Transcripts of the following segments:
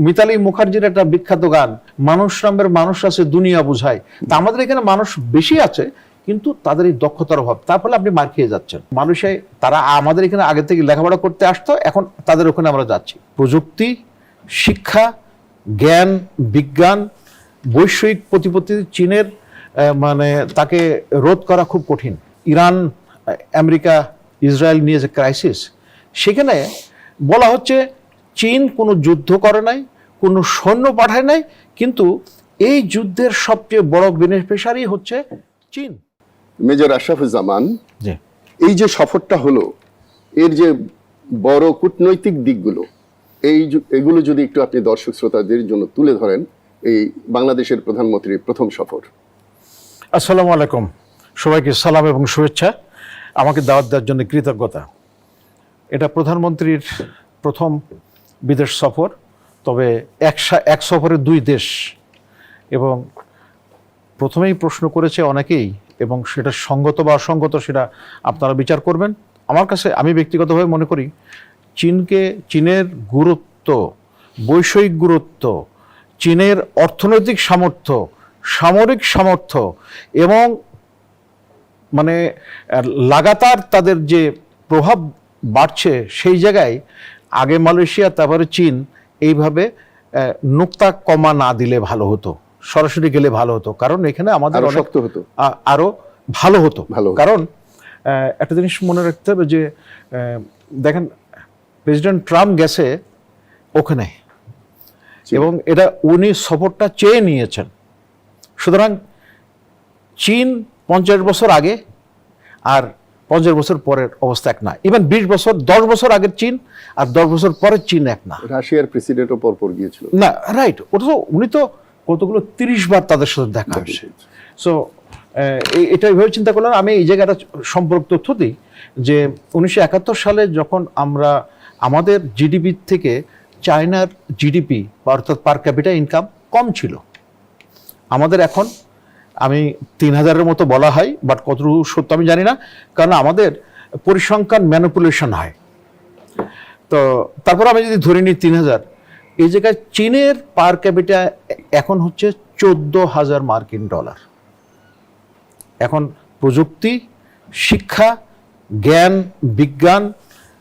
মিতালি মুখার্জির একটা বিখ্যাত গান, মানুষ নামের মানুষ আছে দুনিয়া বুঝায়। তা আমাদের এখানে মানুষ বেশি আছে, কিন্তু তাদের এই দক্ষতার অভাব, তার ফলে আপনি মার খেয়ে যাচ্ছেন। মানুষে তারা আমাদের এখানে আগে থেকে লেখাপড়া করতে আসতো, এখন তাদের ওখানে আমরা যাচ্ছি। প্রযুক্তি, শিক্ষা, জ্ঞান, বিজ্ঞান, বৈশ্বিক প্রতিপত্তি চীনের মানে তাকে রোধ করা খুব কঠিন। ইরান, আমেরিকা, ইসরায়েল নিয়ে যে ক্রাইসিস, সেখানে বলা হচ্ছে চীন কোনো যুদ্ধ করে নাই, কোনো সৈন্য পাঠায় নাই, কিন্তু এই যুদ্ধের সবচেয়ে বড় বেনিফিশিয়ারি হচ্ছে চীন। মেজর আশরাফুজ্জামান, এই যে সফরটা হলো, এর যে বড় কূটনৈতিক দিকগুলো, এগুলো যদি একটু আপনি দর্শক শ্রোতাদের জন্য তুলে ধরেন। এই বাংলাদেশের প্রধানমন্ত্রীর প্রথম সফর। আসসালামু আলাইকুম, সবাইকে সালাম এবং শুভেচ্ছা। আমাকে দাওয়াত দেওয়ার জন্য কৃতজ্ঞতা। এটা প্রধানমন্ত্রীর প্রথম বিদেশ সফর, তবে এক সফরে দুই দেশ। এবং প্রথমেই প্রশ্ন করেছে অনেকেই, এবং সেটা সঙ্গত বা অসঙ্গত সেটা আপনারা বিচার করবেন। আমার কাছে, আমি ব্যক্তিগতভাবে মনে করি চীনের গুরুত্ব, বৈষয়িক গুরুত্ব, চীনের অর্থনৈতিক সামর্থ্য, সামরিক সামর্থ্য এবং মানে লাগাতার তাদের যে প্রভাব বাড়ছে, সেই জায়গায় আগে মালয়েশিয়া তারপরে চীন, এইভাবে নোক্তা কমা না দিলে ভালো হতো, সরাসরি গেলে ভালো হতো। কারণ এখানে আমাদের শক্ত হতো, আরো ভালো হতো। কারণ একটা জিনিস মনে রাখতে হবে যে দেখেন, প্রেসিডেন্ট ট্রাম্প গেছে ওখানে, এবং এটা উনি সফরটা চেয়ে নিয়েছেন। সুতরাং চীন 50 বছর আগে আর 50 বছর পরের অবস্থা এক না। ইভেন 20 বছর, 10 বছর আগের চীন আর 10 বছর পরের চীন এক না। রাশিয়ার প্রেসিডেন্টও পরপর গিয়েছিল না, রাইট। ওটা তো উনি তো কতগুলো 30 বার তাদের সাথে দেখা হয়েছে। সো এটা এইভাবে চিন্তা করলাম। আমি এই জায়গাটা সম্পর্ক তথ্য দিই যে 1971 সালে যখন আমরা আমাদের জিডিপি থেকে চায়নার জিডিপি অর্থাৎ পার ক্যাপিটা ইনকাম কম ছিল। আমাদের এখন, আমি 3000-এর মতো বলা হয়, বাট কতটুকু সত্য আমি জানি না, কারণ আমাদের পরিসংখ্যান ম্যানিপুলেশন হয়। তো তারপর আমি যদি ধরে নিই 3000, এই জায়গায় চীনের পার ক্যাপিটা এখন হচ্ছে 14,000 মার্কিন ডলার। এখন প্রযুক্তি, শিক্ষা, জ্ঞান, বিজ্ঞান,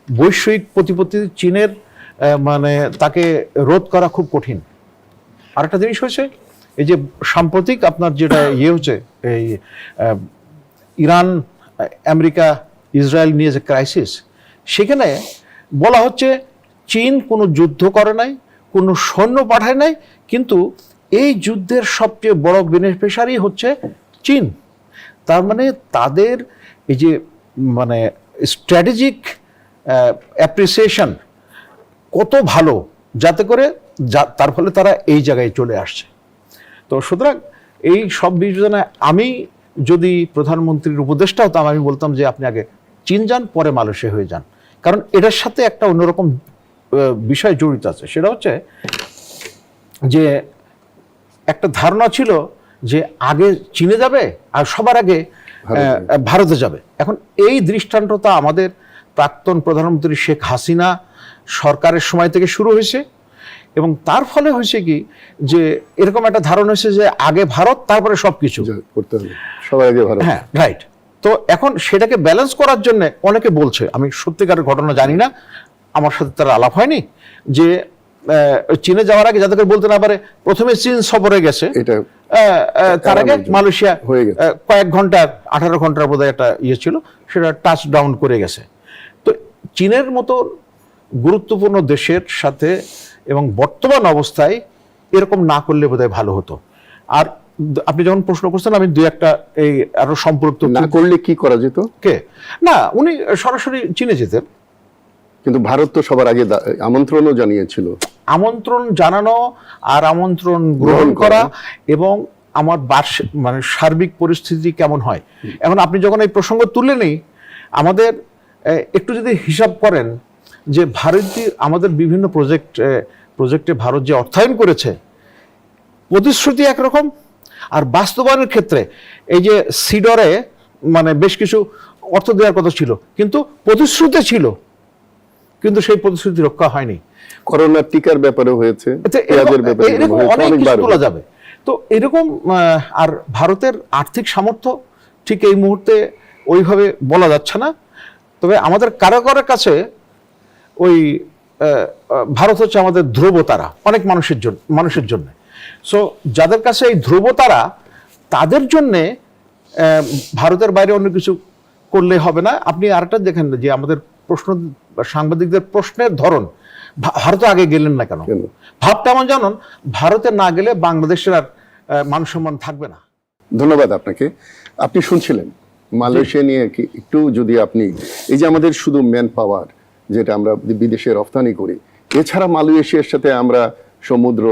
বৈশ্বিক প্রতিপত্তি চীনের মানে তাকে রোধ করা খুব কঠিন। আরেকটা জিনিস হয়েছে, এই যে সাম্প্রতিক আপনার যেটা হচ্ছে, এই ইরান, আমেরিকা, ইসরায়েল নিয়ে যে ক্রাইসিস, সেখানে বলা হচ্ছে চীন কোনো যুদ্ধ করে নাই, কোনো সৈন্য পাঠায় নাই, কিন্তু এই যুদ্ধের সবচেয়ে বড় বেনিফিশিয়ারি হচ্ছে চীন। তার মানে তাদের এই যে মানে স্ট্র্যাটেজিক অ্যাপ্রিসিয়েশন কত ভালো, যাতে করে তার ফলে তারা এই জায়গায় চলে আসছে। তো সুতরাং এই সব বিবেচনায় আমি যদি প্রধানমন্ত্রীর উপদেষ্টা হতাম, আমি বলতাম যে আপনি আগে চীন যান, পরে মালয়েশিয়া হয়ে যান। কারণ এটার সাথে একটা অন্যরকম বিষয় জড়িত আছে। সেটা হচ্ছে যে একটা ধারণা ছিল যে আগে চীনে যাবে আর সবার আগে ভারতে যাবে। এখন এই দৃষ্টান্তটা আমাদের প্রাক্তন প্রধানমন্ত্রী শেখ হাসিনা সরকারের সময় থেকে শুরু হয়েছে, এবং তার ফলে হয়েছে কি যে এরকম একটা ধারণা হয়েছে যে আগে ভারত, তারপরে সবকিছু করতে হবে, সবাই আগে ভারত। হ্যাঁ, রাইট। তো এখন সেটাকে ব্যালেন্স করার জন্য অনেকে বলছে, আমি সত্যিকারের ঘটনা জানি না, আমার সাথে তার আলাপ হয়নি, যে চীনে যাওয়ার আগে যাতে করে বলতে না পারে প্রথমে চীন সফরে গেছে, তার আগে মালয়েশিয়া কয়েক ঘন্টার 18 ঘন্টার বোধহয় একটা ইয়ে ছিল, সেটা টাচ ডাউন করে গেছে। তো চীনের মতো গুরুত্বপূর্ণ দেশের সাথে এবং বর্তমান অবস্থায় এরকম না করলে বোধহয় ভালো হতো। আর আপনি যখন প্রশ্ন করছেন, আমি দুই একটা এই আরো সম্পর্ক, না করলে কি করা যেত? না, উনি সরাসরি চীনে যেতেন, কিন্তু ভারত তো সবার আগে আমন্ত্রণও জানিয়েছিল। আমন্ত্রণ জানানো আর আমন্ত্রণ গ্রহণ করা, এবং আমার মানে সার্বিক পরিস্থিতি কেমন হয়। এখন আপনি যখন এই প্রসঙ্গ তুললেনই, আমাদের একটু যদি হিসাব করেন যে ভারতীয় আমাদের বিভিন্ন প্রজেক্টে ভারত যে অর্থায়ন করেছে, প্রতিশ্রুতি একরকম, আর বাস্তবায়নের ক্ষেত্রে এই যে সিডরে মানে বেশ কিছু অর্থ দেওয়ার কথা ছিল, কিন্তু প্রতিশ্রুতি ছিল কিন্তু সেই প্রতিশ্রুতি রক্ষা হয়নি। করোনার টিকার ব্যাপারে হয়েছে, পেঁয়াজের ব্যাপারে এরকম হয়েছে, অনেক অনেকবার কিছু তোলা যাবে। তো এরকম আর ভারতের আর্থিক সামর্থ্য ঠিক এই মুহূর্তে ওইভাবে বলা যাচ্ছে না। তবে আমাদের কারাগারের কাছে ওই ভারত হচ্ছে আমাদের ধ্রুবতারা অনেক মানুষের জন্য। সো যাদের কাছে এই ধ্রুবতারা, তাদের জন্যে ভারতের বাইরে অন্য কিছু করলে হবে না। আপনি আরেকটা দেখেন যে আমাদের প্রশ্ন, সাংবাদিকদের প্রশ্নের ধরন, ভারতে আগে গেলেন না কেন? ভাবটা এমন জানুন, ভারতে না গেলে বাংলাদেশের আর মান সম্মান থাকবে না। ধন্যবাদ আপনাকে। আপনি শুনছিলেন মালয়েশিয়া নিয়ে একটু যদি আপনি, এই যে আমাদের শুধু ম্যান পাওয়ার যেটা আমরা বিদেশে রপ্তানি করি, এছাড়া মালয়েশিয়ার সাথে আমরা সমুদ্র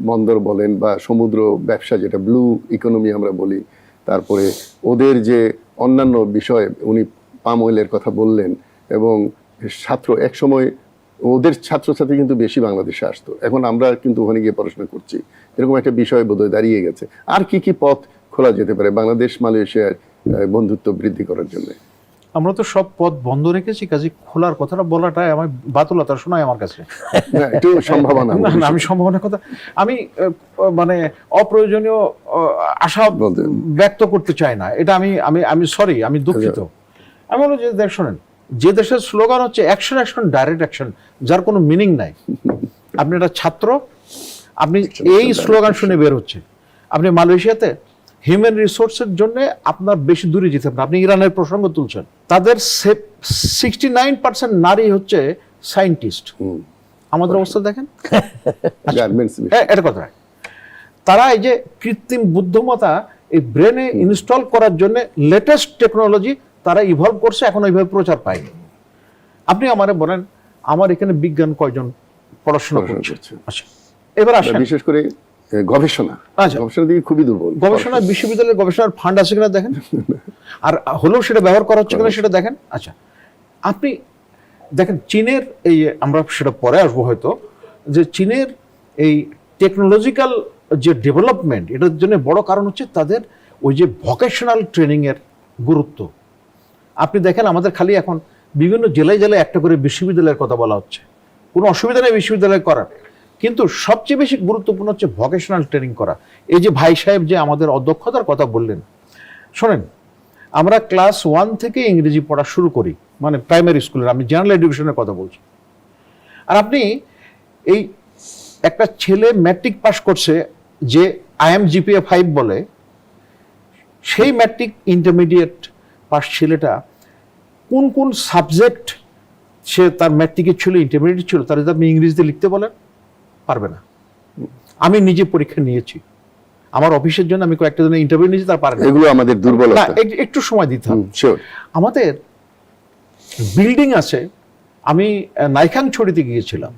বন্দর বলেন বা সমুদ্র ব্যবসা, যেটা ব্লু ইকোনমি আমরা বলি, তারপরে ওদের যে অন্যান্য বিষয়, উনি পাম অয়েলের কথা বললেন, এবং এক সময় ওদের ছাত্রছাত্রী কিন্তু বেশি বাংলাদেশে আসতো, এখন আমরা কিন্তু ওখানে গিয়ে পড়াশোনা করছি, এরকম একটা বিষয় বোধহয় দাঁড়িয়ে গেছে। আর কি কি পথ খোলা যেতে পারে বাংলাদেশ মালয়েশিয়ার বন্ধুত্ব বৃদ্ধি করার জন্য? আমরা তো সব পথ বন্ধ রেখেছি, কাজে খোলার কথাটা বলাটাই আমার বাতুলতা শোনায় আমার কাছে। একটু সম্ভাবনা, আমি সম্ভাবনার কথা, আমি মানে অপ্রয়োজনীয় আশা ব্যক্ত করতে চাই না। এটা আমি সরি, আমি দুঃখিত। আমি বলো যে শোনেন, যে দেশের স্লোগান হচ্ছে অ্যাকশন অ্যাকশন ডাইরেক্ট অ্যাকশন, যার কোনো মিনিং নাই। আপনি একটা ছাত্র, আপনি এই স্লোগান শুনে বের হচ্ছে। আপনি মালয়েশিয়াতে হিউম্যান রিসোর্সের জন্য আপনার বেশি দূরে যেতে হবে না। আপনি ইরানের প্রসঙ্গ তুলছেন, তাদের 69% নারী হচ্ছে সায়েন্টিস্ট। আমাদের অবস্থা দেখেন, এটা কথা। তারা এই যে কৃত্রিম বুদ্ধিমত্তা এই ব্রেনে ইনস্টল করার জন্য লেটেস্ট টেকনোলজি তারা ইভলভ করছে, এখন ওইভাবে প্রচার পায়নি। আপনি আমারে বলেন, আমার এখানে বিজ্ঞান কয়জন পড়াশোনা করছে? আচ্ছা, এবার আসেন বিশেষ করে গবেষণা, গবেষণার দিকে খুবই দুর্বল। গবেষণা, বিশ্ববিদ্যালয়ের গবেষণার ফান্ড আছে কিনা দেখেন, আর হলেও সেটা ব্যবহার করা হচ্ছে কিনা সেটা দেখেন। আচ্ছা, আপনি দেখেন চীনের এই, আমরা সেটা পরে আসবো হয়তো, যে চীনের এই টেকনোলজিক্যাল যে ডেভেলপমেন্ট, এটার জন্য বড় কারণ হচ্ছে তাদের ওই যে ভোকেশনাল ট্রেনিং এর গুরুত্ব। আপনি দেখেন আমাদের খালি এখন বিভিন্ন জেলায় জেলায় একটা করে বিশ্ববিদ্যালয়ের কথা বলা হচ্ছে, কোনো অসুবিধা নেই বিশ্ববিদ্যালয় করার, কিন্তু সবচেয়ে বেশি গুরুত্বপূর্ণ হচ্ছে ভোকেশনাল ট্রেনিং করা। এই যে ভাই সাহেব যে আমাদের অদক্ষতার কথা বললেন, শোনেন, আমরা ক্লাস 1 থেকে ইংরেজি পড়া শুরু করি, মানে প্রাইমারি স্কুলের, আমি জেনারেল এডুকেশনের কথা বলছি। আর আপনি এই একটা ছেলে ম্যাট্রিক পাস করছে যে IMGPA 5 বলে, সেই ম্যাট্রিক ইন্টারমিডিয়েট পাস ছেলেটা কোন কোন সাবজেক্ট সে তার ম্যাট্রিকে ছিল, ইন্টারমিডিয়েট ছিল, তার যদি আপনি ইংরেজিতে লিখতে বলেন, পারবে না। আমি নিজে পরীক্ষা নিয়েছি, আমার অফিসের জন্য আমি কয়েকটা জনের ইন্টারভিউ নিয়েছি, তার পারে না। এগুলো আমাদের দুর্বলতা, একটু সময় দিতে হবে। আমাদের বিল্ডিং আছে, আমি নাইখাংছড়িতে গিয়েছিলাম,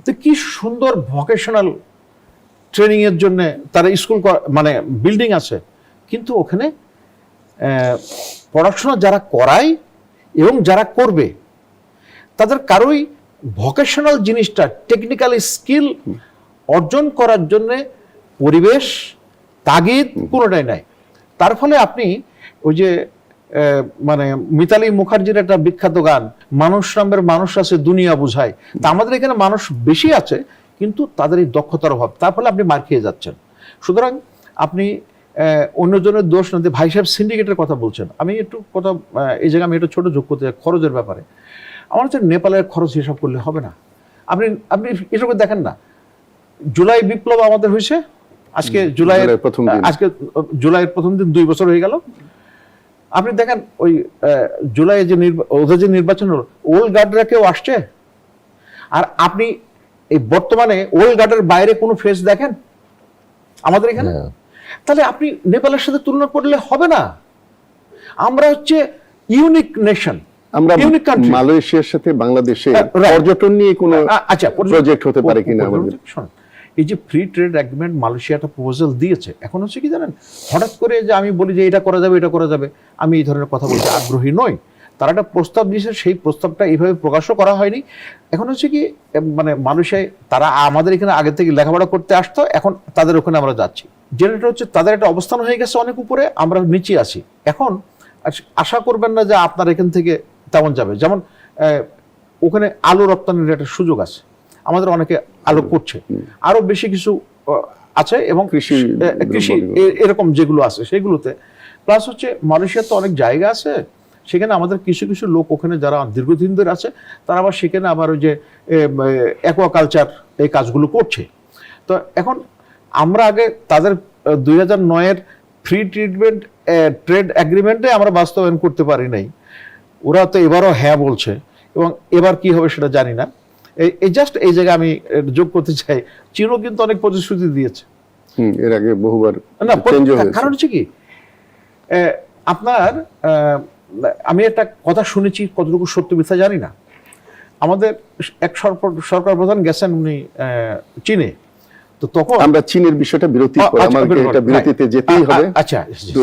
তো কি সুন্দর ভোকেশনাল ট্রেনিং এর জন্য তারা স্কুল, মানে বিল্ডিং আছে, কিন্তু ওখানে পড়াশোনা যারা করায় এবং যারা করবে তাদের কারোই ভোকেশনাল জিনিসটা, টেকনিক্যাল স্কিল অর্জন করার জন্য পরিবেশ, তাগিদ কোনোটাই নাই। তার ফলে আপনি ওই যে মানে মিতালি মুখার্জির একটা বিখ্যাত গান, মানুষ নামের মানুষ আছে দুনিয়া বুঝায়, তা আমাদের এখানে মানুষ বেশি আছে কিন্তু তাদের এই দক্ষতার অভাব, তার ফলে আপনি মার খেয়ে যাচ্ছেন। সুতরাং আপনি অন্যজনের দোষ না দিয়ে, ভাই সাহেব সিন্ডিকেটের কথা বলছেন, আমি একটু কথা এই জায়গায় আমি একটু ছোট যোগ করতে চাই খরচের ব্যাপারে। আমার হচ্ছে নেপালের খরচ হিসাব করলে হবে না। আপনি এসব দেখেন না, জুলাই বিপ্লব আমাদের হয়েছে, আজকে জুলাইয়ের প্রথম দিন 2 বছর হয়ে গেল। আপনি দেখেন ওই জুলাই যে ওদের যে নির্বাচন হলো, ওল্ড গার্ডরা কেউ আসছে? আর আপনি এই বর্তমানে ওল্ড গার্ডের বাইরে কোনো ফেস দেখেন আমাদের এখানে? তাহলে আপনি নেপালের সাথে তুলনা করলে হবে না। আমরা হচ্ছে ইউনিক নেশন, আমরা মালয়েশিয়ার সাথে বাংলাদেশে পর্যটন নিয়ে কোনো প্রজেক্ট হতে পারে কিনা আমাদের? এই যে ফ্রি ট্রেড এগ্রিমেন্ট মালয়েশিয়া একটা প্রপোজাল দিয়েছে, এখন হচ্ছে কি জানেন, হঠাৎ করে যে আমি বলি যে এটা করা যাবে এটা করা যাবে, আমি এই ধরনের কথা বলতে আগ্রহী নই। তারা একটা প্রস্তাব দিয়েছে, সেই প্রস্তাবটা এইভাবে প্রকাশও করা হয়নি। এখন হচ্ছে কি, মানে মালয়েশিয়ায় তারা আমাদের এখানে আগে থেকে লেখাপড়া করতে আসতো, এখন তাদের ওখানে আমরা যাচ্ছি। যেটা হচ্ছে তাদের একটা অবস্থান হয়ে গেছে অনেক উপরে, আমরা নিচে আছি। এখন আশা করবেন না যে আপনার এখান থেকে তেমন যাবে। যেমন ওখানে আলু রপ্তানির একটা সুযোগ আছে, আমাদের অনেকে আলু করছে, আরো বেশি কিছু আছে, এবং কৃষি এরকম যেগুলো আছে সেগুলোতে। প্লাস হচ্ছে মালয়েশিয়ার তো অনেক জায়গা আছে, সেখানে আমাদের কিছু কিছু লোক ওখানে যারা দীর্ঘদিন ধরে আছে, তারা আবার সেখানে আবার ওই যে অ্যাকোয়াকালচার এই কাজগুলো করছে। তো এখন আমরা আগে তাদের 2009-এর ফ্রি ট্রেড এগ্রিমেন্টে আমরা বাস্তবায়ন করতে পারি নাই, ওরা তো এবারও হ্যাঁ বলছে, এবং এবার কি হবে সেটা জানি না। এই জাস্ট এই জায়গায় আমি যোগ করতে চাই, চীনও কিন্তু অনেক প্রতিশ্রুতি দিয়েছে এর আগে বহুবার না, কারণ হচ্ছে কি আপনার আমি একটা কথা শুনেছি, কতটুকু সত্য মিথ্যা জানি না, আমাদের এক সরকার প্রধান গেছেন উনি চীনে, তো তখন আমরা চীনের বিষয়টা বিরতিতে যেতেই হবে। আচ্ছা, তো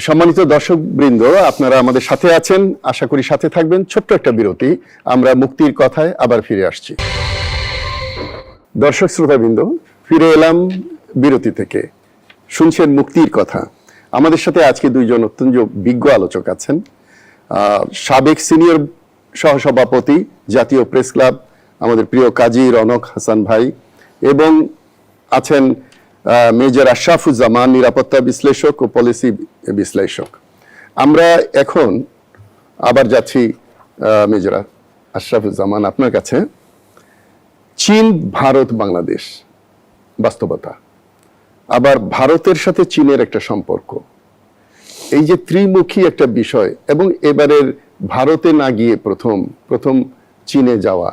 সম্মানিত দর্শক বৃন্দ, আপনারা আমাদের সাথে আছেন, আশা করি সাথে থাকবেন। ছোট্ট একটা বিরতি, আমরা মুক্তির কথায় আবার ফিরে আসছি। দর্শক শ্রোতাবৃন্দ, ফিরে এলাম বিরতি থেকে, শুনছেন মুক্তির কথা। আমাদের সাথে আজকে দুইজন অত্যন্ত বিজ্ঞ আলোচক আছেন। সাবেক সিনিয়র সহসভাপতি জাতীয় প্রেস ক্লাব আমাদের প্রিয় কাজী রনক হাসান ভাই, এবং আছেন মেজর আশরাফুজ্জামান, নিরাপত্তা বিশ্লেষক ও পলিসি বিশ্লেষক। আমরা এখন আবার যাচ্ছি মেজর আশরাফুজ্জামান আপনার কাছে। চীন, ভারত, বাংলাদেশ বাস্তবতা, আবার ভারতের সাথে চীনের একটা সম্পর্ক, এই যে ত্রিমুখী একটা বিষয়, এবং এবারের ভারতে না গিয়ে প্রথম চীনে যাওয়া,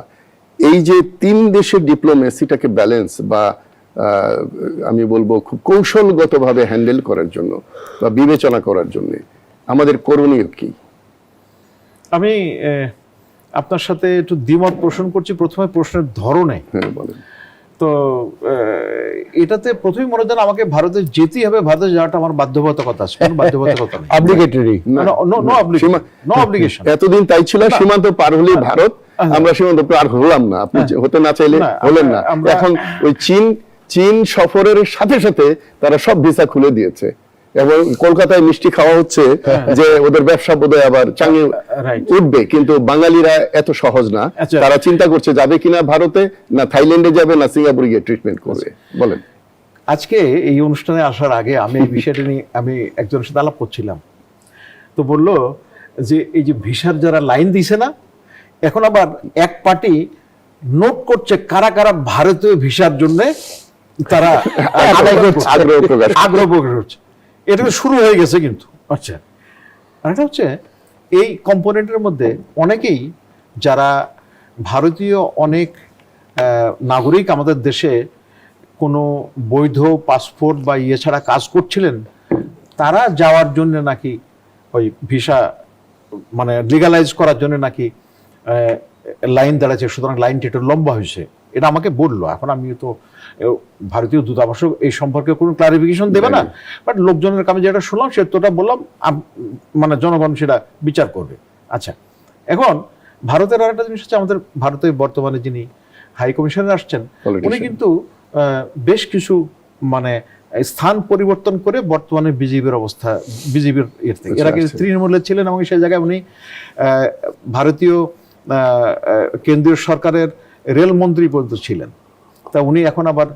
এই যে তিন দেশের ডিপ্লোমেসিটাকে ব্যালেন্স বা আমি বলবো খুব কৌশলগতভাবে হ্যান্ডেল করার জন্য বা বিবেচনা করার জন্য আমাদের করণীয় কি? আমি আপনার সাথে একটু দ্বিমত পোষণ করছি। প্রথমে প্রশ্নের ধরনে, হ্যাঁ বলেন। তো এটাতে প্রথমেই মনে হয় আমাকে ভারতে যেতেই হবে, ভারতে যাওয়াটা আমার বাধ্যবাধকতা আছে, কোনো বাধ্যবাধকতা নেই, অব্লিগেটরি, নো অব্লিগেশন। এতদিন তাই ছিল, সীমান্ত পার হলে ভারত, আমরা সীমান্ত পার হলাম না, আপনি হতে না চাইলে হলেন না। এখন ওই চীন সফরের সাথে সাথে তারা সব ভিসা খুলে দিয়েছে, এবং কলকাতায় মিষ্টি খাওয়া হচ্ছে যে ওদের ব্যবসা বোধহয় আবার চাঙে উঠবে, কিন্তু বাঙালিরা এত সহজ না। তারা চিন্তা করছে যাবে কিনা ভারতে, না থাইল্যান্ডে যাবে, না সিঙ্গাপুরে গিয়ে ট্রিটমেন্ট করবে। বলেন। আজকে এই অনুষ্ঠানে আসার আগে আমি এই বিষয়টা নিয়ে আমি একজনের সাথে আলাপ করছিলাম, তো বললো যে এই যে ভিসার যারা লাইন দিছে না, এখন আবার এক পার্টি নোট করছে কারা কারা ভারতীয় ভিসার জন্য তারা আগ্রহ প্রকাশ করছে। এটা শুরু হয়ে গেছে কিন্তু। আচ্ছা, আর এটা হচ্ছে এই কম্পোনেন্টের মধ্যে অনেকেই যারা ভারতীয় অনেক নাগরিক আমাদের দেশে কোনো বৈধ পাসপোর্ট বা ইয়ে ছাড়া কাজ করছিলেন, তারা যাওয়ার জন্য নাকি ওই ভিসা মানে লিগালাইজ করার জন্য নাকি লাইন দাঁড়াচ্ছে, সুতরাং লাইনটা একটু লম্বা হয়েছে, এটা আমাকে বললো। এখন আমি তো ভারতীয় দূতাবাস এই সম্পর্কে কোনো ক্লারিফিকেশন দেবে না, বাট লোকজনের কাছে যেটা শুনলাম সেটা বললাম, মানে জনগণ সেটা বিচার করবে। আচ্ছা, এখন ভারতের আরেকটা জিনিস হচ্ছে, আমাদের ভারতের বর্তমানে যিনি হাই কমিশনার আসছেন, উনি কিন্তু বেশ কিছু মানে স্থান পরিবর্তন করে বর্তমানে বিজেপির অবস্থা, বিজেপির এর থেকে, এর আগে তৃণমূলের ছিলেন, এবং সেই জায়গায় উনি ভারতীয় কেন্দ্রীয় সরকারের রেলমন্ত্রী পর্যন্ত ছিলেন। তা উনি এখন আবার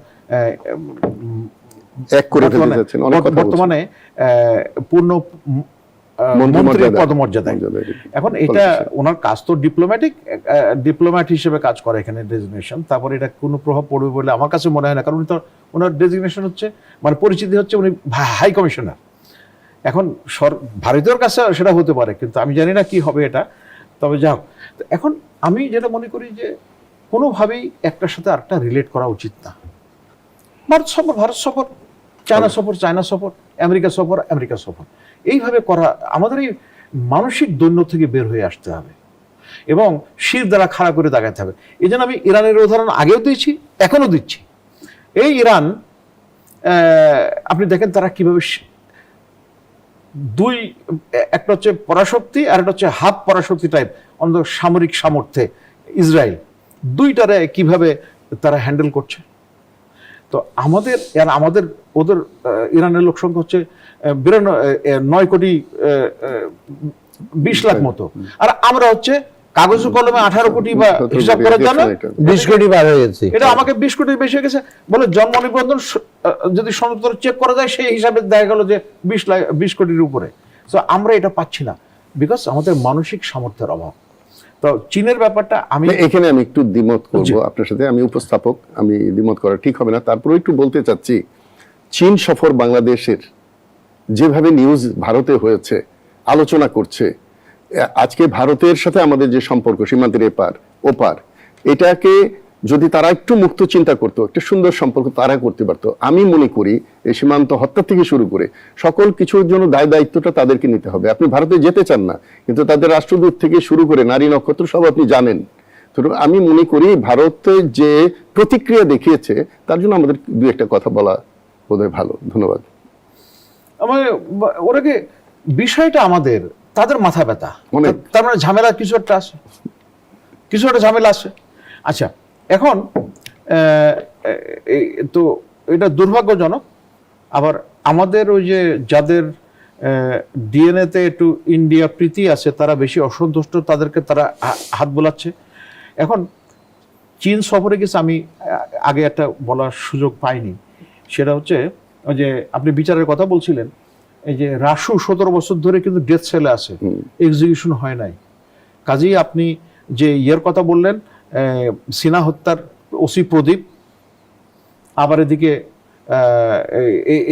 বর্তমানে পূর্ণ মন্ত্রী পদমর্যাদায়। এখন এটা ওনার কাজ তো ডিপ্লোম্যাট হিসেবে কাজ করে এখানে ডেজিগনেশন, তারপরে এটা কোনো প্রভাব পড়বে বলে আমার কাছে মনে হয় না, কারণ তো ওনার ডেজিগনেশন হচ্ছে মানে পরিচিতি হচ্ছে উনি হাই কমিশনার। এখন ভারতীয়র কাছে সেটা হতে পারে, কিন্তু আমি জানি না কি হবে এটা, তবে যাও। এখন আমি যেটা মনে করি যে কোনোভাবেই একটার সাথে আরেকটা রিলেট করা উচিত না। ভারত সফর, চায়না সফর, আমেরিকা সফর, এইভাবে করা আমাদের এই মানসিক দৈন্য থেকে বের হয়ে আসতে হবে, এবং শির দ্বারা খাড়া করে দাগাতে হবে। এই জন্য আমি ইরানের উদাহরণ আগেও দিয়েছি, এখনো দিচ্ছি। এই ইরান, আপনি দেখেন তারা কিভাবে একটা হচ্ছে পরাশক্তি আর একটা হচ্ছে হাফ পরাশক্তি টাইপ, অন্তত সামরিক সামর্থ্যে ইসরায়েল, দুইটারে কিভাবে তারা হ্যান্ডেল করছে। তো ওদের ইরানের লোক সংখ্যা হচ্ছে 9 কোটি 20 লাখ মতো, আর আমরা হচ্ছে কাগজ কলমে 18 কোটি বা হিসাব করা যায় না, 20 কোটি পার হয়ে গেছে। এটা আমাকে 20 কোটির বেশি হয়ে গেছে বলে জন্ম নিবন্ধন যদি সনদ চেক করা যায় সেই হিসাবে দেখা গেল যে 20 কোটির উপরে। সো আমরা এটা পাচ্ছি না বিকজ আমাদের মানসিক সামর্থ্যের অভাব। তো চীনের ব্যাপারটা আমি এখানে আমি একটু দ্বিমত করব আপনার সাথে, আমি উপস্থাপক, আমি দ্বিমত করা ঠিক হবে না, তারপরে একটু বলতে চাচ্ছি চীন সফর বাংলাদেশের যেভাবে নিউজ ভারতে হয়েছে, আলোচনা করছে, আজকে ভারতের সাথে আমাদের যে সম্পর্ক সীমান্তের এপার ওপার, এটাকে যদি তারা একটু মুক্ত চিন্তা করতো, একটা সুন্দর সম্পর্ক তারা করতে পারতো। আমি মনে করি এই সীমান্ত হত্যা থেকে শুরু করে সকল কিছুর জন্য দায়িত্বটা তাদেরকে নিতে হবে। আপনি ভারতে যেতে চান না, কিন্তু তাদের রাষ্ট্রদূত থেকে শুরু করে নারী নক্ষত্র সব আপনি জানেন। তো আমি মনে করি ভারতে যে প্রতিক্রিয়া দেখিয়েছে তার জন্য আমাদের দু একটা কথা বলা বোধহয় ভালো। ধন্যবাদ। ওরাকে বিষয়টা আমাদের তাদের মাথা ব্যথা, তার মানে ঝামেলা কিছু একটা আছে, কিছু একটা ঝামেলা আছে। আচ্ছা, এখন তো এটা দুর্ভাগ্যজনক। আবার আমাদের ওই যে যাদের ডিএনএতে একটু ইন্ডিয়া প্রীতি আছে তারা বেশি অসন্তুষ্ট, তাদেরকে তারা হাত বোলাচ্ছে। এখন চীন সফরে গেছে, আমি আগে একটা বলার সুযোগ পাইনি, সেটা হচ্ছে ওই যে আপনি বিচারের কথা বলছিলেন, এই যে রাসু 17 বছর ধরে কিন্তু ডেথ সেলে আছে, এক্সিকিউশন হয় নাই। কাজেই আপনি যে ইয়ের কথা বললেন সিনা হত্যার ওসি প্রদীপ, আবার এদিকে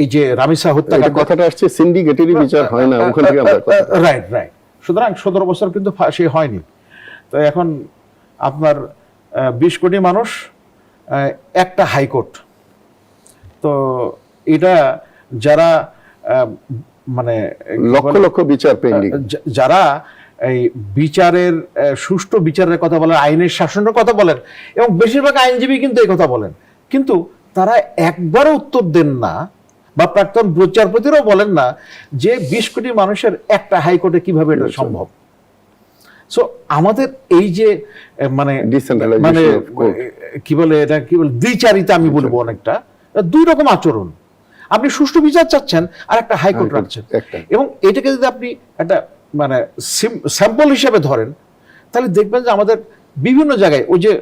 এই যে রামিসা হত্যা কথাটা আসছে সিন্ডিকেটেরই বিচার হয় না, ওখান থেকে আমরা রাইট রাইট। সুতরাং 17 বছর কিন্তু সে হয়নি। তো এখন আপনার 20 কোটি মানুষ, একটা হাইকোর্ট, তো এটা যারা মানে লক্ষ লক্ষ বিচার পেন্ডিং, যারা এই বিচারের সুষ্ঠু বিচারের কথা বলেন, আইনের শাসনের কথা বলেন, এবং বেশিরভাগ আইনজীবী কিন্তু এই কথা বলেন, কিন্তু তারা একবারও উত্তর দেন না, বা প্রাক্তন বিচারপতিরাও বলেন না যে 20 কোটি মানুষের একটা হাইকোর্টে কিভাবে এটা সম্ভব। সো আমাদের এই যে মানে মানে কি বলে এটা, কি বলে দ্বিচারিতা আমি বলবো, অনেকটা দুই রকম আচরণ। আপনি সুষ্ঠু বিচার চাচ্ছেন আর একটা হাইকোর্ট রাখছেন, এবং এটাকে যদি আপনি একটা মানে স্যাম্পল হিসেবে ধরেন তাহলে দেখবেন যে আমাদের বিভিন্ন জায়গায় ওই যে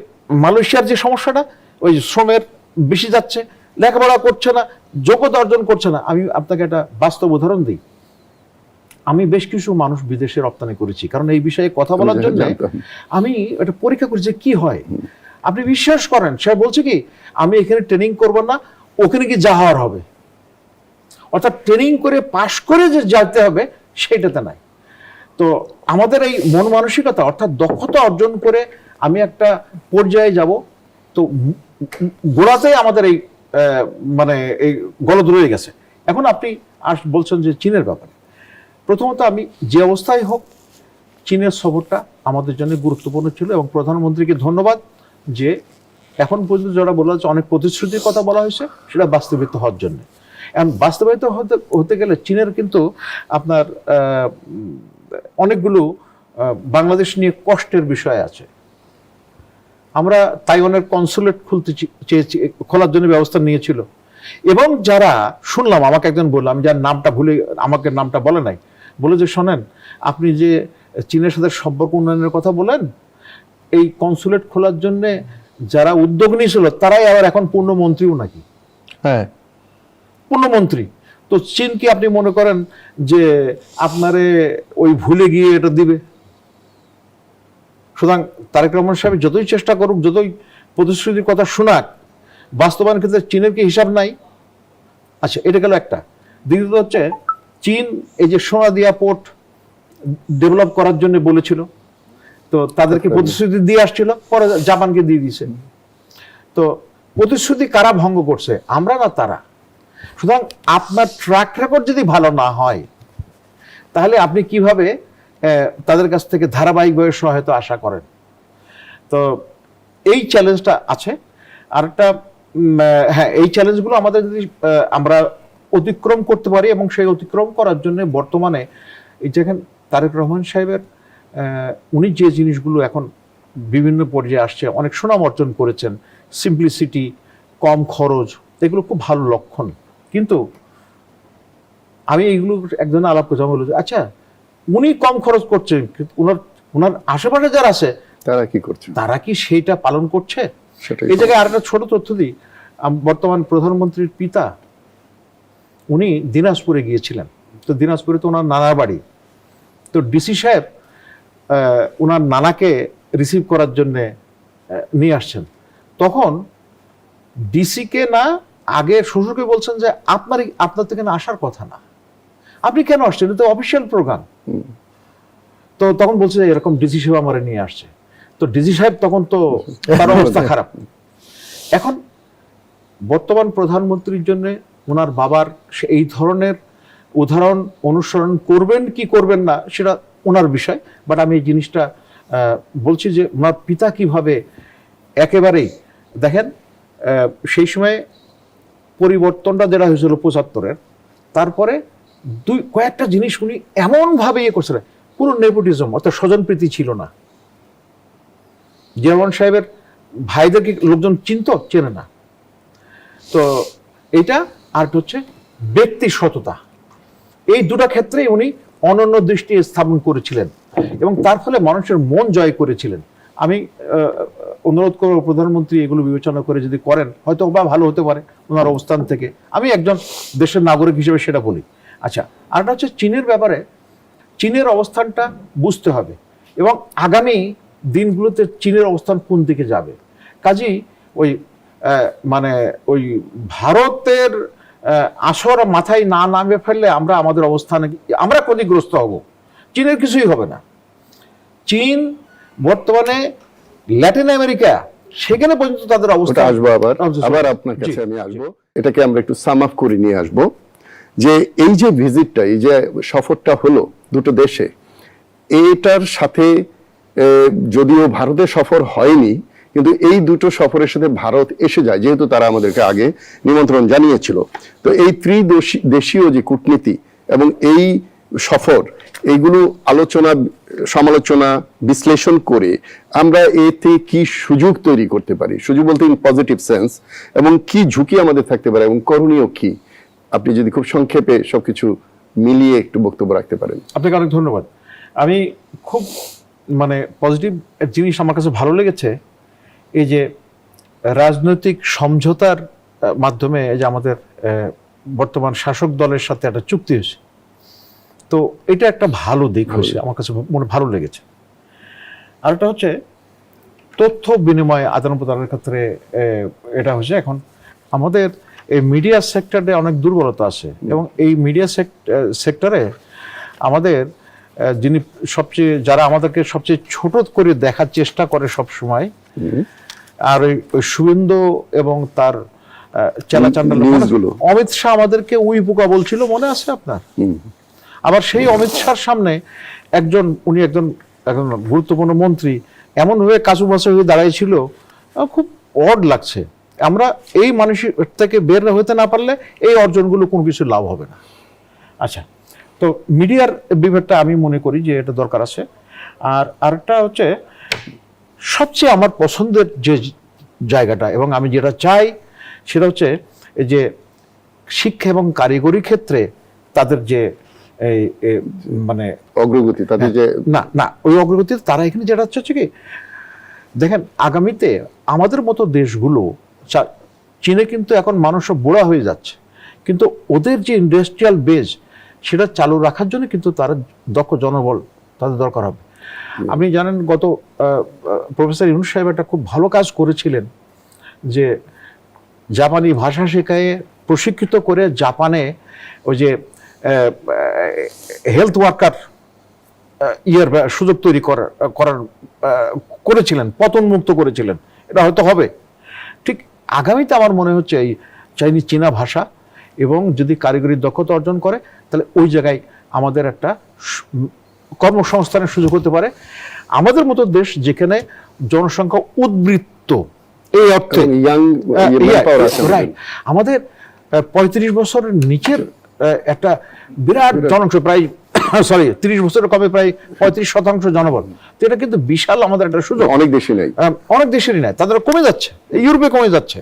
মালয়েশিয়ার যে সমস্যাটা, ওই শ্রমের বেশি যাচ্ছে, লেখাপড়া করছে না, যোগ্যতা অর্জন করছে না। আমি আপনাকে একটা বাস্তব উদাহরণ দিই। আমি বেশ কিছু মানুষ বিদেশে রপ্তানি করেছি, কারণ এই বিষয়ে কথা বলার জন্য আমি একটা পরীক্ষা করি যে কি হয়। আপনি বিশ্বাস করেন, সে বলছে কি আমি এখানে ট্রেনিং করব না, ওখানে কি যা হওয়ার হবে। অর্থাৎ ট্রেনিং করে পাশ করে যে যেতে হবে সেটাতে নাই। তো আমাদের এই মন মানসিকতা, অর্থাৎ দক্ষতা অর্জন করে আমি একটা পর্যায়ে যাব, তো গোড়াতেই আমাদের এই মানে এই গলদ রয়ে গেছে। এখন আপনি বলছেন যে চীনের ব্যাপারে, প্রথমত আমি যে অবস্থায় হোক চীনের সফরটা আমাদের জন্য গুরুত্বপূর্ণ ছিল, এবং প্রধানমন্ত্রীকে ধন্যবাদ যে এখন পর্যন্ত যারা বলা হচ্ছে অনেক প্রতিশ্রুতির কথা বলা হয়েছে সেটা বাস্তবায়িত হওয়ার জন্য। এখন বাস্তবায়িত হতে গেলে চীনের কিন্তু আপনার অনেকগুলো বাংলাদেশ নিয়ে কষ্টের বিষয় আছে। আমরা তাইওয়ানের কনসুলেট খোলার জন্য ব্যবস্থা নিয়েছিল, এবং যারা শুনলাম, আমাকে একজন বললাম, যার নামটা ভুলে, আমাকে নামটা বলে নাই, বলে যে শোনেন আপনি যে চীনের সাথে সম্পর্ক উন্নয়নের কথা বলেন, এই কনসুলেট খোলার জন্য যারা উদ্যোগ নিয়েছিল তারাই আবার এখন পূর্ণমন্ত্রীও নাকি। হ্যাঁ, পূর্ণমন্ত্রী। তো চীন কি আপনি মনে করেন যে আপনারে ওই ভুলে গিয়ে এটা দিবে? সুতরাং তারেক রহমান সাহেব যতই চেষ্টা করুক, যতই প্রতিশ্রুতির কথা শোনাক, বাস্তবায়নের ক্ষেত্রে চীনের কি হিসাব নাই? আচ্ছা, এটা গেল একটা। দ্বিতীয়ত হচ্ছে চীন এই যে সোনাদিয়া পোর্ট ডেভেলপ করার জন্য বলেছিল, তো তাদেরকে প্রতিশ্রুতি দিয়ে আসছিল, পরে জাপানকে দিয়ে দিয়েছে। তো প্রতিশ্রুতি কারা ভঙ্গ করছে, আমরা না তারা? সুতরাং আপনার ট্র্যাক রেকর্ড যদি ভালো না হয় তাহলে আপনি কিভাবে তাদের কাছ থেকে ধারাবাহিকভাবে সহায়তা আশা করেন? তো এই চ্যালেঞ্জটা আছে। আর একটা হ্যাঁ, এই চ্যালেঞ্জগুলো আমাদের যদি আমরা অতিক্রম করতে পারি, এবং সেই অতিক্রম করার জন্য বর্তমানে এই যেখানে তারেক রহমান সাহেবের উনি যে জিনিসগুলো এখন বিভিন্ন পর্যায়ে আসছে, অনেক সুনাম অর্জন করেছেন, সিম্পলিসিটি, কম খরচ, এগুলো খুব ভালো লক্ষণ। কিন্তু আমি এইগুলো একজন আলাপ করছি, আমি বলছি আচ্ছা উনি কম খরচ করছেন, ওনার ওনার আশেপাশে যারা আছে তারা কি করছে? তারা কি সেইটা পালন করছে? সেটাই এই জায়গায় আরেকটা ছোট তথ্য দিই, বর্তমান প্রধানমন্ত্রীর পিতা উনি দিনাজপুরে গিয়েছিলেন, তো দিনাজপুরে তো ওনার নানার বাড়ি, তো ডিসি সাহেব ওনার নানাকে রিসিভ করার জন্য নিয়ে আসছেন। তখন ডিসিকে না, আগে শ্বশুরকে বলছেন যে আপনার তো এখানে আসার কথা না, আপনি কেন আসছেন, এটা তো অফিসিয়াল প্রোগ্রাম। তো তখন বলছে যে এরকম ডিসি সাহেব আমারে নিয়ে আসছে। তো ডিসি সাহেব তখন তো তার অবস্থা খারাপ। এখন বর্তমান প্রধানমন্ত্রীর জন্য ওনার বাবার এই ধরনের উদাহরণ অনুসরণ করবেন কি করবেন না সেটা ওনার বিষয়, বাট আমি এই জিনিসটা বলছি যে ওনার পিতা কিভাবে একেবারেই দেখেন, সেই সময় পরিবর্তনটা যেটা হয়েছিল 75-এর, তারপরে কয়েকটা জিনিস উনি এমনভাবে ইয়ে করছিলেন, পুরো নেপোটিজম অর্থাৎ স্বজনপ্রীতি ছিল না। জিয়া রহমান সাহেবের ভাইদেরকে লোকজন চেনে না। তো এইটা আর হচ্ছে ব্যক্তি সততা, এই দুটো ক্ষেত্রেই উনি অনন্য দৃষ্টি স্থাপন করেছিলেন এবং তার ফলে মানুষের মন জয় করেছিলেন। আমি অনুরোধ করব প্রধানমন্ত্রী এগুলো বিবেচনা করে যদি করেন হয়তো বা ভালো হতে পারে ওনার অবস্থান থেকে। আমি একজন দেশের নাগরিক হিসেবে সেটা বলি। আচ্ছা, আরেকটা হচ্ছে চীনের ব্যাপারে, চীনের অবস্থানটা বুঝতে হবে এবং আগামী দিনগুলোতে চীনের অবস্থান কোন দিকে যাবে। কাজেই ওই ভারতের আসর মাথায় না নামে ফেললে আমাদের অবস্থানে আমরা ক্ষতিগ্রস্ত হব, চীনের কিছুই হবে না। চীন বর্তমানে ল্যাটিন আমেরিকা, সেখানে পর্যন্ত তাদের অবস্থা আসবো। আবার আপনার কাছে আমি আসবো, এটাকে আমরা একটু সাম আপ করে নিয়ে আসবো যে এই যে ভিজিটটা, এই যে সফরটা হলো দুটো দেশে, এটার সাথে যদিও ভারতের সফর হয়নি, কিন্তু এই দুটো সফরের সাথে ভারত এসে যায়, যেহেতু তারা আমাদেরকে আগে নিমন্ত্রণ জানিয়েছিল। তো এই ত্রিদেশীয় যে কূটনীতি এবং এই সফর, এইগুলো আলোচনা সমালোচনা বিশ্লেষণ করে আমরা এতে কি সুযোগ তৈরি করতে পারি, সুযোগ বলতে ইন পজিটিভ সেন্স, এবং কি ঝুঁকি আমাদের থাকতে পারে এবং করণীয় কি, আপনি যদি খুব সংক্ষেপে সবকিছু মিলিয়ে একটু বক্তব্য রাখতে পারেন। আপনাকে অনেক ধন্যবাদ। আমি খুব পজিটিভ জিনিস আমার কাছে ভালো লেগেছে, এই যে রাজনৈতিক সমঝোতার মাধ্যমে যে আমাদের বর্তমান শাসক দলের সাথে একটা চুক্তি হয়েছে, তো এটা একটা ভালো দিক হয়েছে, আমার কাছে ভালো লেগেছে। আর একটা হচ্ছে তথ্য বিনিময় আদান প্রদানের ক্ষেত্রে এটা হচ্ছে, এখন আমাদের এই মিডিয়া সেক্টরে অনেক দুর্বলতা আছে এবং এই মিডিয়া সেক্টরে আমাদের যারা আমাদেরকে সবচেয়ে ছোট করে দেখার চেষ্টা করে সব সময়, আর ওই শুভেন্দু এবং তার চেলাচান্ডাল অমিত শাহ আমাদেরকে উই পোকা বলছিল, মনে আছে আপনার? আবার সেই অমিত শাহর সামনে উনি একজন গুরুত্বপূর্ণ মন্ত্রী এমনভাবে কাচুমাচু হয়ে দাঁড়াইছিল, খুব অড লাগছে। আমরা এই মানুষের থেকে বের হতে না পারলে এই অর্জনগুলো কোনো কিছু লাভ হবে না। আচ্ছা, তো মিডিয়ার বিভাগটা আমি মনে করি যে এটা দরকার আছে। আর আরেকটা হচ্ছে সবচেয়ে আমার পছন্দের যে জায়গাটা এবং আমি যেটা চাই সেটা হচ্ছে এই যে শিক্ষা এবং কারিগরি ক্ষেত্রে তাদের যে অগ্রগতি, তাদের যে না ওই অগ্রগতি, তারা এখানে যেটা হচ্ছে কি, দেখেন আগামীতে আমাদের মতো দেশগুলো, চীনে কিন্তু এখন মানুষ বুড়া হয়ে যাচ্ছে, কিন্তু ওদের যে ইন্ডাস্ট্রিয়াল বেজ সেটা চালু রাখার জন্য কিন্তু তারা দক্ষ জনবল তাদের দরকার হবে। আপনি জানেন গত প্রফেসর ইউনুস সাহেব একটা খুব ভালো কাজ করেছিলেন, যে জাপানি ভাষা শেখায় প্রশিক্ষিত করে জাপানে ওই যে হেলথ ওয়ার্কার সুযোগ তৈরি করেছিলেন, পতনমুক্ত করেছিলেন। এটা হয়তো হবে। ঠিক আগামীতে আমার মনে হচ্ছে এই চীনা ভাষা এবং যদি কারিগরি দক্ষতা অর্জন করে তাহলে ওই জায়গায় আমাদের একটা কর্মসংস্থানের সুযোগ হতে পারে। আমাদের মতো দেশ যেখানে জনসংখ্যা উদ্বৃত্ত, এই অর্থে আমাদের 35 বছরের নিচের একটা বিরাট জনসংখ্যা, প্রায় 30 বছরের কমে প্রায় 35% জনবল, তো এটা কিন্তু বিশাল আমাদের একটা সুযোগ। অনেক দেশেরই নাই, তাদের কমে যাচ্ছে, ইউরোপে কমে যাচ্ছে।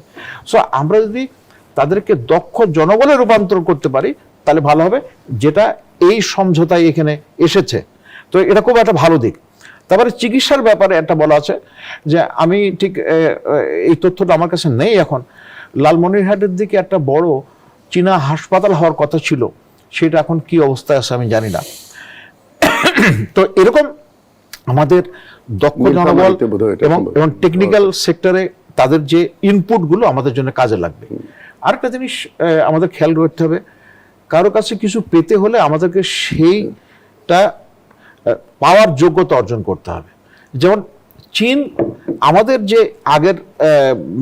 সো আমরা যদি তাদেরকে দক্ষ জনবলে রূপান্তর করতে পারি তাহলে ভালো হবে, যেটা এই সমঝোতায় এখানে এসেছে। তো এটা খুব একটা ভালো দিক। তারপরে চিকিৎসার ব্যাপারে একটা বলা আছে যে আমি ঠিক এই তথ্যটা আমার কাছে নেই এখন, লালমনিরহাটের দিকে একটা বড় চীনা হাসপাতাল হওয়ার কথা ছিল, সেটা এখন কি অবস্থায় আছে আমি জানি না। তো এরকম আমাদের দক্ষ জনবল নীলফামারীতে বোধহয় এটা এবং সম্ভব। টেকনিক্যাল সেক্টরে তাদের যে ইনপুটগুলো আমাদের জন্য কাজে লাগবে। আরেকটা জিনিস আমাদের খেয়াল করতে হবে, কারো কাছে কিছু পেতে হলে আমাদেরকে সেইটা পাওয়ার যোগ্যতা অর্জন করতে হবে। যেমন চীন আমাদের যে আগের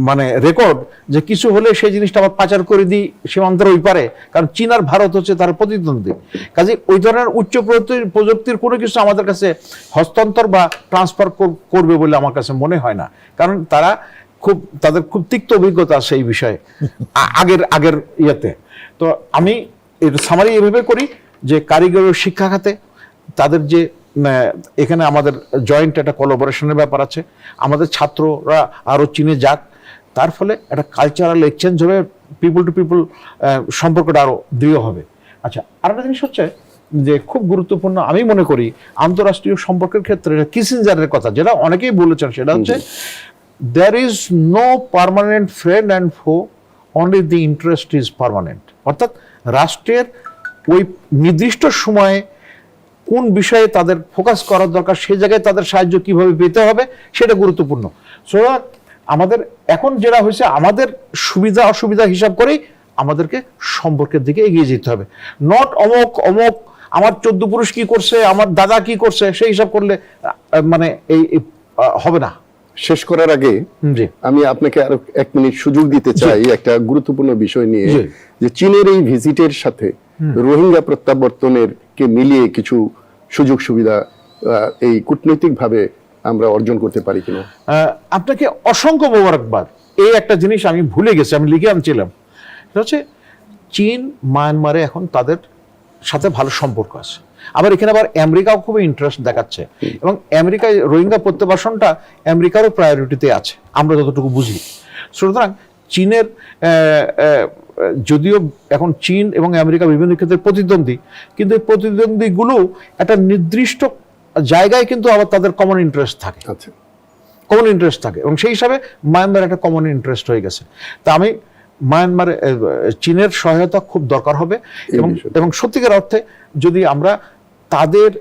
মানে রেকর্ড, যে কিছু হলে সেই জিনিসটা আবার পাচার করে দিই সীমান্তের ওই পারে, কারণ চীন আর ভারত হচ্ছে তার প্রতিদ্বন্দ্বী। কাজে ওই ধরনের উচ্চ প্রযুক্তির কোনো কিছু আমাদের কাছে হস্তান্তর বা ট্রান্সফার করবে বলে আমার কাছে মনে হয় না, কারণ তাদের খুব তিক্ত অভিজ্ঞতা আছে এই বিষয়ে আগের ইয়েতে। তো আমি এর সামারি এভাবে করি যে কারিগরি শিক্ষা খাতে তাদের যে এখানে আমাদের জয়েন্ট একটা কোলাবোরেশনের ব্যাপার আছে, আমাদের ছাত্ররা আরও চীনে যাক, তার ফলে একটা কালচারাল এক্সচেঞ্জ হবে, পিপল টু পিপল সম্পর্কটা আরও দৃঢ় হবে। আচ্ছা, আরেকটা জিনিস হচ্ছে যে খুব গুরুত্বপূর্ণ আমি মনে করি আন্তঃরাষ্ট্রীয় সম্পর্কের ক্ষেত্রে কিসিঞ্জারের কথা, যেটা অনেকেই বলেছেন, সেটা হচ্ছে there is no permanent friend and foe, only the interest is permanent। অর্থাৎ রাষ্ট্রের ওই নির্দিষ্ট সময়ে কোন বিষয়ে তাদের ফোকাস করার দরকার, সেই জায়গায় তাদের সাহায্য কিভাবে পেতে হবে সেটা গুরুত্বপূর্ণ। সো আমাদের এখন যেটা হয়েছে, আমাদের সুবিধা অসুবিধা হিসাব করেই আমাদেরকে সম্পর্কের দিকে এগিয়ে যেতে হবে। নট অমক আমার 14 পুরুষ কি করছে, আমার দাদা কি করছে, সেই হিসাব করলে মানে এই হবে না। শেষ করার আগে জি, আমি আপনাকে আরো 1 মিনিট সুযোগ দিতে চাই একটা গুরুত্বপূর্ণ বিষয় নিয়ে, জি। যে চীনের এই ভিজিটের সাথে রোহিঙ্গা প্রত্যাবর্তনের কে মিলিয়ে কিছু সুযোগ সুবিধা এই কূটনৈতিক ভাবে আমরা অর্জন করতে পারি কিনা। আপনাকে অসংখ্য মোবারকবাদ। এই একটা জিনিস আমি ভুলে গেছি, আমি লিখে আনছিলাম, সেটা হচ্ছে চীন মায়ানমারে এখন তাদের সাথে ভালো সম্পর্ক আছে। আবার এখানে আবার আমেরিকাও খুব ইন্টারেস্ট দেখাচ্ছে, এবং আমেরিকায় রোহিঙ্গা প্রত্যাবাসনটা আমেরিকারও প্রায়োরিটিতে আছে আমরা যতটুকু বুঝি। সুতরাং চীনের যদিও এখন চীন এবং আমেরিকা বিভিন্ন ক্ষেত্রে প্রতিদ্বন্দ্বী, কিন্তু এই প্রতিদ্বন্দ্বীগুলো একটা নির্দিষ্ট জায়গায় কিন্তু আবার তাদের কমন ইন্টারেস্ট থাকে, আচ্ছা, কমন ইন্টারেস্ট থাকে, এবং সেই হিসাবে মায়ানমার একটা কমন ইন্টারেস্ট হয়ে গেছে। তা আমি মায়ানমারে চীনের সহায়তা খুব দরকার হবে, এবং সত্যিকার অর্থে যদি আমরা তাদের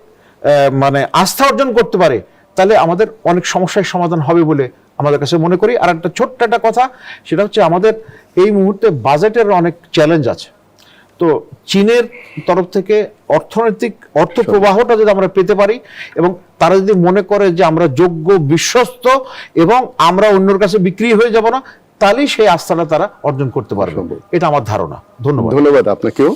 মানে আস্থা অর্জন করতে পারে, তাহলে আমাদের অনেক সমস্যার সমাধান হবে বলে আমাদের কাছে মনে করি। আর একটা ছোট্ট একটা কথা, সেটা হচ্ছে আমাদের এই মুহূর্তে বাজেটের অনেক চ্যালেঞ্জ আছে। তো চীনের তরফ থেকে অর্থ প্রবাহটা যদি আমরা পেতে পারি, এবং তারা যদি মনে করে যে আমরা যোগ্য, বিশ্বস্ত এবং আমরা অন্যের কাছে বিক্রি হয়ে যাব না, তাহলেই সেই আস্থাটা তারা অর্জন করতে পারবে। এটা আমার ধারণা। ধন্যবাদ। ধন্যবাদ আপনাকেও।